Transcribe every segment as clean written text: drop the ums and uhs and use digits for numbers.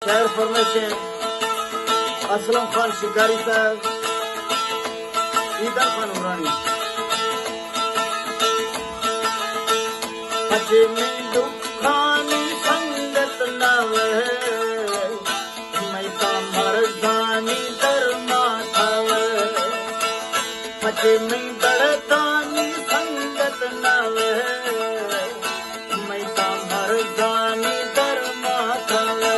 शायर फरमाइशें असलम खान शिकारी साहब, ईदा खान उमरानी। अजे में दुखानी संगत नवे, मैं ता मर्दानी दरमा थवे। अजे में दर्दानी संगत नवे, मैं ता मर्दानी दरमा थवे।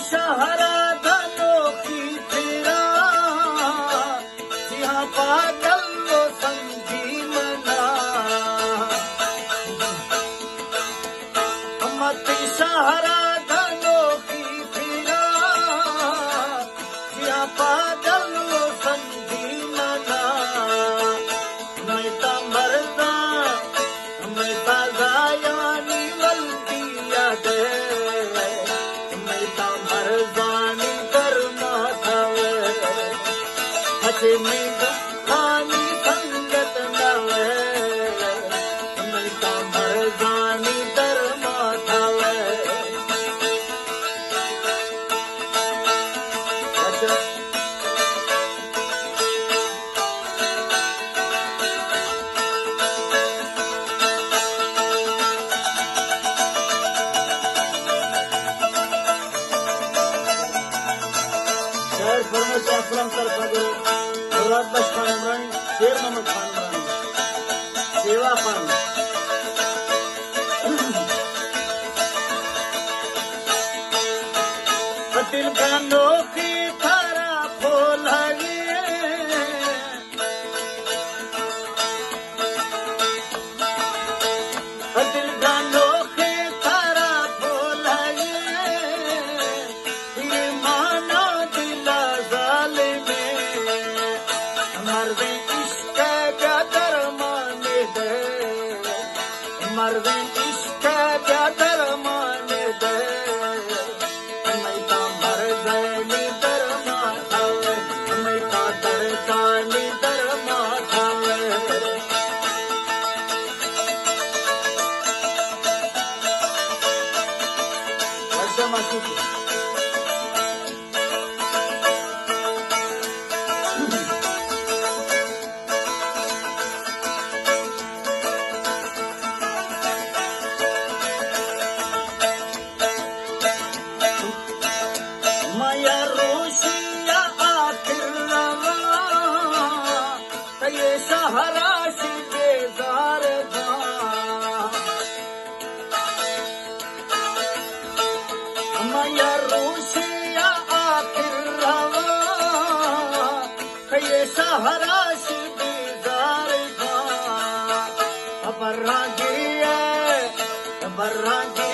सहारा धनोखी तेरा सिंहा पागल वो समझी मना। मत सहारा धनोखी तेरा सिंहा पागल वो समझी मना। मैं ता मरदा मैं ता गायानी वल्दी याद मर्दानी दरमा थवे। अजे में दुखानी संगत नवे, मैं ता मर्दानी दरमा थवे। शायर फरमाइश असलम सरफादे, मुराद बख्श खान उमरानी, शेर मोहम्मद खान उमरानी, सेवा खान। दिल गानों की थारा खोलाइए, दिल गानों की थारा खोलाइए। ये माना दिला जालिमे, मर्दे इश्क का दरमाने दे, मर्दे इश्क का दरमाने दे। मैं ता मर्दानी दरमा थवे, मैं ता दर्दानी दरमा थवे। अच्छा मासूम माया रोशिया आखिर रवा, ये सहारा सी बेजार था। माया रोशिया आखिर रवा, ये सहारा सी बेजार था। बर्रा गिरी है, बर्रा गिरी